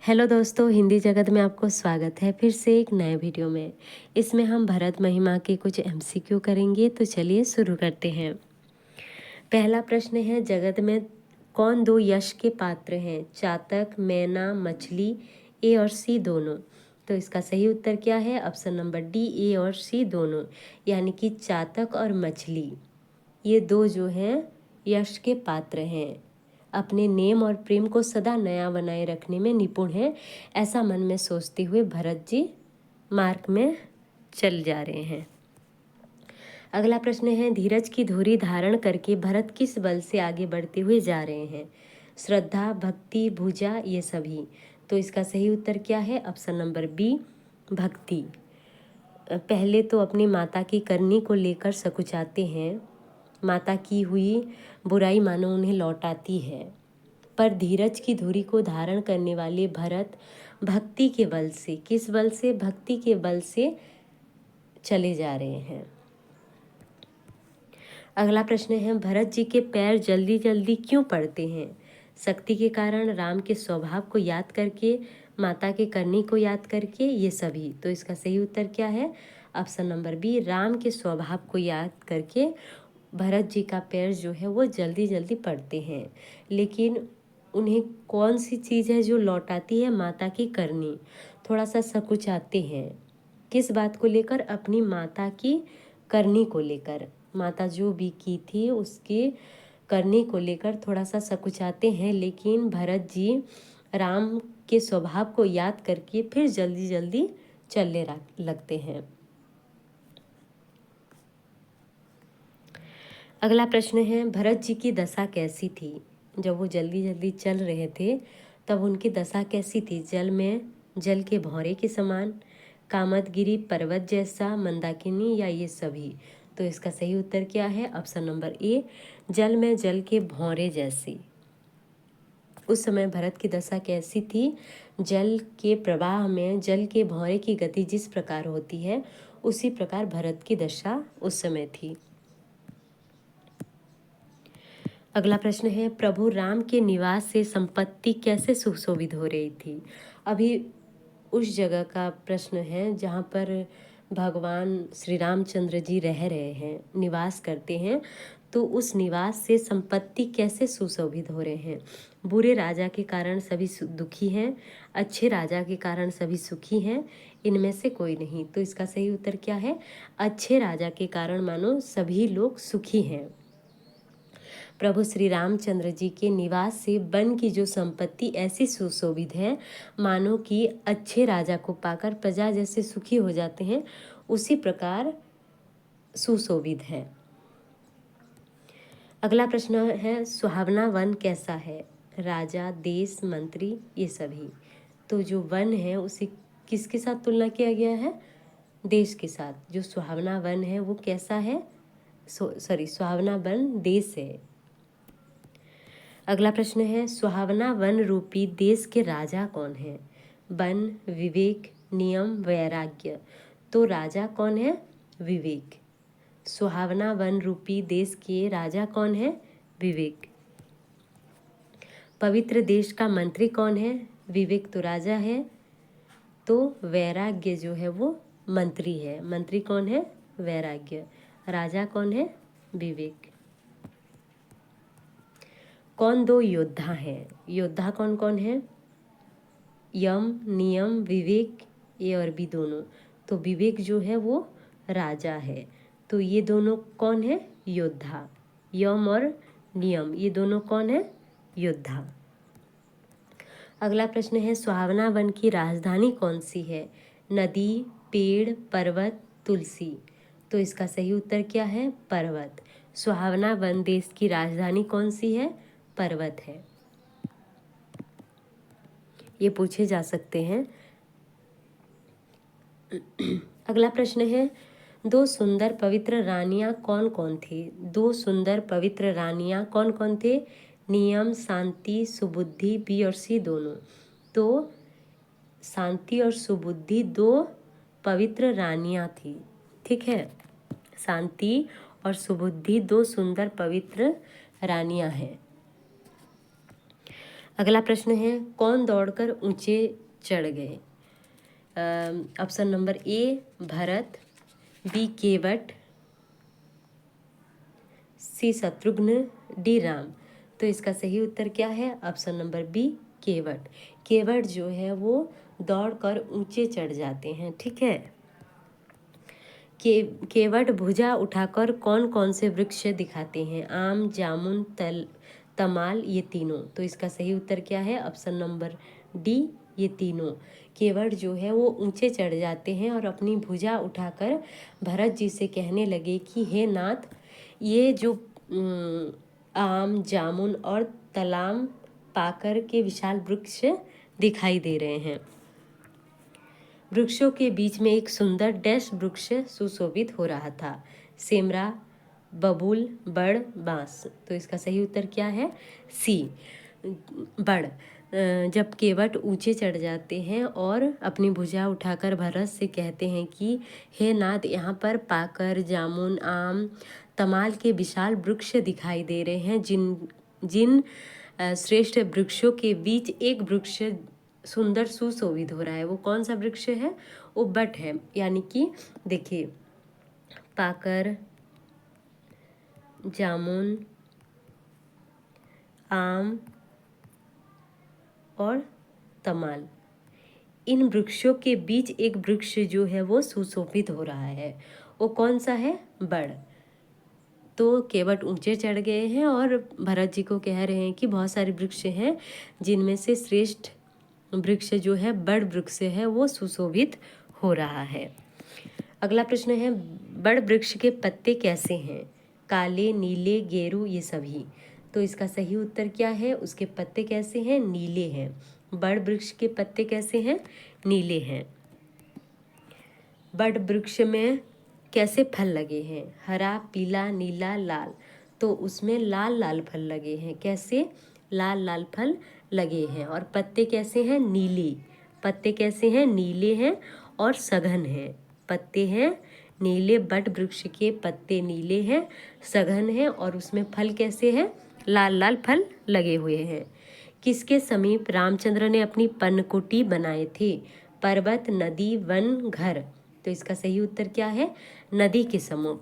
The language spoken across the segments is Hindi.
हेलो दोस्तों, हिंदी जगत में आपको स्वागत है फिर से एक नए वीडियो में। इसमें हम भरत महिमा के कुछ एमसीक्यू करेंगे, तो चलिए शुरू करते हैं। पहला प्रश्न है, जगत में कौन दो यश के पात्र हैं? चातक, मैना, मछली, ए और सी दोनों। तो इसका सही उत्तर क्या है? ऑप्शन नंबर डी, ए और सी दोनों, यानी कि चातक और मछली, ये दो जो हैं यश के पात्र हैं। अपने नेम और प्रेम को सदा नया बनाए रखने में निपुण हैं, ऐसा मन में सोचते हुए भरत जी मार्ग में चल जा रहे हैं। अगला प्रश्न है, धीरज की धुरी धारण करके भरत किस बल से आगे बढ़ते हुए जा रहे हैं? श्रद्धा, भक्ति, भुजा, ये सभी। तो इसका सही उत्तर क्या है? ऑप्शन नंबर बी, भक्ति। पहले तो अपनी माता की करनी को लेकर सकुचाते हैं। माता की हुई बुराई मानो उन्हें लौटाती है, पर धीरज की धुरी को धारण करने वाले भरत भक्ति के बल से, किस बल से? भक्ति के बल से चले जा रहे हैं। अगला प्रश्न है, भरत जी के पैर जल्दी जल्दी क्यों पड़ते हैं? शक्ति के कारण, राम के स्वभाव को याद करके, माता के करनी को याद करके, ये सभी। तो इसका सही उत्तर क्या है? ऑप्शन नंबर बी, राम के स्वभाव को याद करके भरत जी का पैर जो है वो जल्दी जल्दी पड़ते हैं। लेकिन उन्हें कौन सी चीज़ है जो लौटाती है? माता की करनी। थोड़ा सा सकुचाते हैं, किस बात को लेकर? अपनी माता की करनी को लेकर। माता जो भी की थी उसके करने को लेकर थोड़ा सा सकुचाते हैं, लेकिन भरत जी राम के स्वभाव को याद करके फिर जल्दी जल्दी चलने लगते हैं। अगला प्रश्न है, भरत जी की दशा कैसी थी? जब वो जल्दी जल्दी चल रहे थे तब उनकी दशा कैसी थी? जल में जल के भौरे के समान, कामदगिरी पर्वत जैसा, मंदाकिनी, या ये सभी। तो इसका सही उत्तर क्या है? ऑप्शन नंबर ए, जल में जल के भौरे जैसी। उस समय भरत की दशा कैसी थी? जल के प्रवाह में जल के भौरे की गति जिस प्रकार होती है उसी प्रकार भरत की दशा उस समय थी। अगला प्रश्न है, प्रभु राम के निवास से संपत्ति कैसे सुशोभित हो रही थी? अभी उस जगह का प्रश्न है जहाँ पर भगवान श्री रामचंद्र जी रह रहे हैं, निवास करते हैं। तो उस निवास से संपत्ति कैसे सुशोभित हो रहे हैं? बुरे राजा के कारण सभी दुखी हैं, अच्छे राजा के कारण सभी सुखी हैं, इनमें से कोई नहीं। तो इसका सही उत्तर क्या है? अच्छे राजा के कारण मानो सभी लोग सुखी हैं। प्रभु श्री रामचंद्र जी के निवास से वन की जो संपत्ति ऐसी सुशोभित है मानो कि अच्छे राजा को पाकर प्रजा जैसे सुखी हो जाते हैं, उसी प्रकार सुशोभित है। अगला प्रश्न है, सुहावना वन कैसा है? राजा, देश, मंत्री, ये सभी। तो जो वन है उसे किसके साथ तुलना किया गया है? देश के साथ। जो सुहावना वन है वो कैसा है? सुहावना वन देश है। अगला प्रश्न है, सुहावना वन रूपी देश के राजा कौन है? वन, विवेक, नियम, वैराग्य। तो राजा कौन है? विवेक। सुहावना वन रूपी देश के राजा कौन है? विवेक। पवित्र देश का मंत्री कौन है? विवेक तो राजा है, तो वैराग्य जो है वो मंत्री है। मंत्री कौन है? वैराग्य। राजा कौन है? विवेक। कौन दो योद्धा हैं? योद्धा कौन कौन है? यम, नियम, विवेक, ए और बी दोनों। तो विवेक जो है वो राजा है, तो ये दोनों कौन है? योद्धा। यम और नियम, ये दोनों कौन है? योद्धा। अगला प्रश्न है, सुहावना वन की राजधानी कौन सी है? नदी, पेड़, पर्वत, तुलसी। तो इसका सही उत्तर क्या है? पर्वत। सुहावना वन देश की राजधानी कौन सी है? पर्वत है। ये पूछे जा सकते हैं। अगला प्रश्न है, दो सुंदर पवित्र रानियां कौन कौन थी? दो सुंदर पवित्र रानियां कौन कौन थे? नियम, शांति, सुबुद्धि, बी और सी दोनों। तो शांति और सुबुद्धि दो पवित्र रानियां थी। ठीक है, शांति और सुबुद्धि दो सुंदर पवित्र रानियां हैं। अगला प्रश्न है, कौन दौड़कर ऊंचे चढ़ गए? Option number A Bharat, B Kevat, C Shatrughna, D Ram. तो इसका सही उत्तर क्या है? Option number B Kevat. Kevat जो है वो दौड़कर ऊंचे चढ़ जाते हैं। ठीक है। केवट भुजा उठाकर कौन कौन से वृक्ष दिखाते हैं? आम, जामुन, तमाल, ये तीनों। तो इसका सही उत्तर क्या है? ऑप्शन नंबर डी, ये तीनों। केवट जो है वो ऊंचे चढ़ जाते हैं और अपनी भुजा उठाकर भरत जी से कहने लगे कि हे नाथ, ये जो आम, जामुन और तलाम पाकर के विशाल वृक्ष दिखाई दे रहे हैं। वृक्षों के बीच में एक सुंदर डैश वृक्ष सुशोभित हो रहा था, सेमरा, बबूल, बड़, बांस। तो इसका सही उत्तर क्या है? सी, बड़। जब केवट ऊंचे चढ़ जाते हैं और अपनी भुजा उठाकर भरत से कहते हैं कि हे नाथ, यहाँ पर पाकर, जामुन, आम, तमाल के विशाल वृक्ष दिखाई दे रहे हैं, जिन श्रेष्ठ वृक्षों के बीच एक वृक्ष सुंदर सुशोभित हो रहा है। वो कौन सा वृक्ष है? वो बट है। यानी कि देखिए, पाकर, जामुन, आम और तमाल, इन वृक्षों के बीच एक वृक्ष जो है वो सुशोभित हो रहा है। वो कौन सा है? बड़। तो केवट ऊंचे चढ़ गए हैं और भरत जी को कह रहे हैं कि बहुत सारे वृक्ष हैं, जिनमें से श्रेष्ठ वृक्ष जो है बड़ वृक्ष है वो सुशोभित हो रहा है। अगला प्रश्न है, बड़ वृक्ष के पत्ते कैसे हैं? काले, नीले, गेरू, ये सभी। तो इसका सही उत्तर क्या है? उसके पत्ते कैसे हैं? नीले हैं। बड़ वृक्ष के पत्ते कैसे हैं? नीले हैं। बड़ वृक्ष में कैसे फल लगे हैं? हरा, पीला, नीला, लाल। तो उसमें लाल लाल फल लगे हैं। कैसे? लाल लाल फल लगे हैं। और पत्ते कैसे हैं? नीले। पत्ते कैसे हैं? नीले हैं और सघन हैं। पत्ते हैं नीले, बड़ वृक्ष के पत्ते नीले हैं, सघन हैं और उसमें फल कैसे हैं? लाल लाल फल लगे हुए हैं। किसके समीप रामचंद्र ने अपनी पर्णकुटी बनाए थे? पर्वत, नदी, वन, घर। तो इसका सही उत्तर क्या है? नदी के समीप।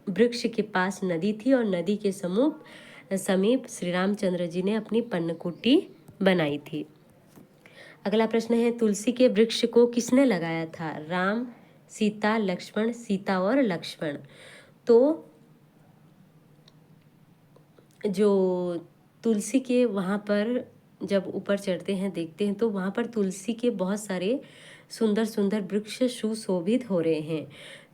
वृक्ष के पास नदी थी और नदी के समीप श्री रामचंद्र जी ने अपनी पर्णकुटी बनाई थी। अगला प्रश्न है, तुलसी के वृक्ष को किसने लगाया था? राम, सीता, लक्ष्मण। सीता और लक्ष्मण। तो जो तुलसी के वहाँ पर जब ऊपर चढ़ते हैं, देखते हैं तो वहाँ पर तुलसी के बहुत सारे सुंदर सुंदर वृक्ष सुशोभित हो रहे हैं,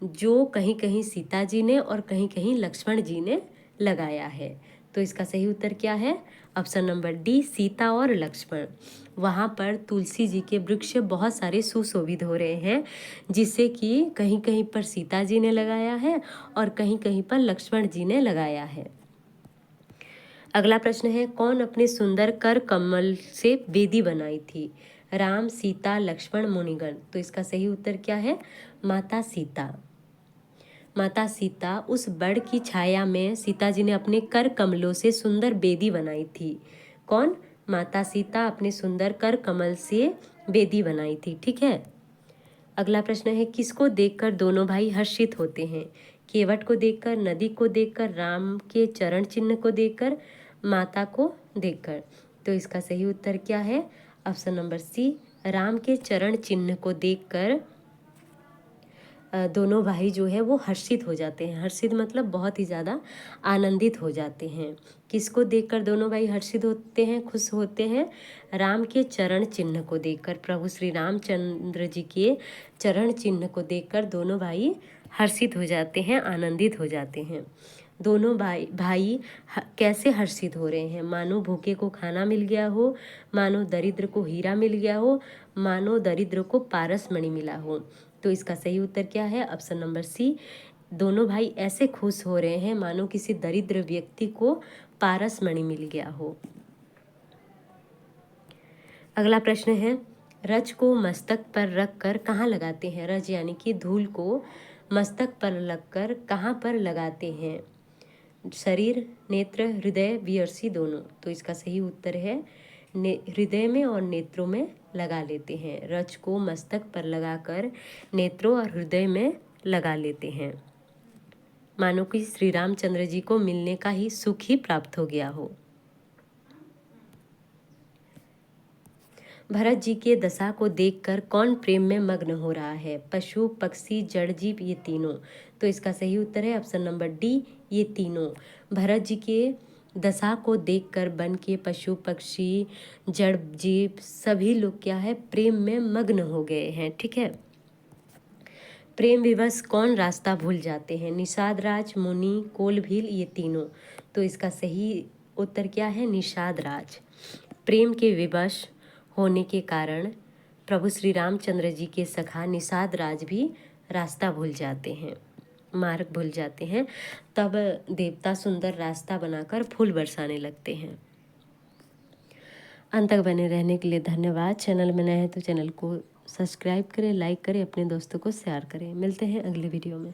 जो कहीं कहीं सीता जी ने और कहीं कहीं लक्ष्मण जी ने लगाया है। तो इसका सही उत्तर क्या है? ऑप्शन नंबर डी, सीता और लक्ष्मण। वहाँ पर तुलसी जी के वृक्ष बहुत सारे सुशोभित हो रहे हैं, जिससे कि कहीं कहीं पर सीता जी ने लगाया है और कहीं कहीं पर लक्ष्मण जी ने लगाया है। अगला प्रश्न है, कौन अपने सुंदर कर कमल से बेदी बनाई थी? राम, सीता, लक्ष्मण, मुनिगण। तो इसका सही उत्तर क्या है? माता सीता। माता सीता, उस बड़ की छाया में सीता जी ने अपने कर कमलों से सुंदर बेदी बनाई थी। कौन? माता सीता अपने सुंदर कर कमल से बेदी बनाई थी। ठीक है। अगला प्रश्न है, किसको देखकर दोनों भाई हर्षित होते हैं? केवट को देखकर, नदी को देखकर, राम के चरण चिन्ह को देखकर, माता को देखकर। तो इसका सही उत्तर क्या है? ऑप्शन नंबर सी, राम के चरण चिन्ह को देखकर दोनों भाई जो है वो हर्षित हो जाते हैं। हर्षित मतलब बहुत ही ज़्यादा आनंदित हो जाते हैं। किसको देखकर दोनों भाई हर्षित होते हैं, खुश होते हैं? राम के चरण चिन्ह को देखकर, प्रभु श्री रामचंद्र जी के चरण चिन्ह को देखकर दोनों भाई हर्षित हो जाते हैं, आनंदित हो जाते हैं। दोनों भाई कैसे हर्षित हो रहे हैं? मानो भूखे को खाना मिल गया हो, मानो दरिद्र को हीरा मिल गया हो, मानो दरिद्र को पारस मणि मिला हो। तो इसका सही उत्तर क्या है? ऑप्शन नंबर सी, दोनों भाई ऐसे खुश हो रहे हैं मानो किसी दरिद्र व्यक्ति को पारस मणि मिल गया हो। अगला प्रश्न है, रज को मस्तक पर रख कर कहाँ लगाते हैं? रज यानी कि धूल को मस्तक पर लगकर कहाँ पर लगाते हैं? शरीर, नेत्र, हृदय, वियर्सी दोनों। तो इसका सही उत्तर है हृदय में और नेत्रों में लगा लेते हैं। रच को मस्तक पर लगाकर नेत्रों और हृदय में लगा लेते हैं, मानो कि श्री रामचंद्र जी को मिलने का ही सुख ही प्राप्त हो गया हो। भरत जी के दशा को देखकर कौन प्रेम में मग्न हो रहा है? पशु, पक्षी, जड़ जीव, ये तीनों। तो इसका सही उत्तर है ऑप्शन नंबर डी, ये तीनों। भरत जी के दशा को देखकर वन के पशु, पक्षी, जड़ जीव सभी लोग क्या है, प्रेम में मग्न हो गए हैं। ठीक है। प्रेम विवश कौन रास्ता भूल जाते हैं? निषाद राज, मुनि, कोल भील, ये तीनों। तो इसका सही उत्तर क्या है? निषाद राज। प्रेम के विवश होने के कारण प्रभु श्री रामचंद्र जी के सखा निषाद राज भी रास्ता भूल जाते हैं, मार्ग भूल जाते हैं। तब देवता सुंदर रास्ता बनाकर फूल बरसाने लगते हैं। अंत तक बने रहने के लिए धन्यवाद। चैनल में नए हैं तो चैनल को सब्सक्राइब करें, लाइक करें, अपने दोस्तों को शेयर करें। मिलते हैं अगले वीडियो में।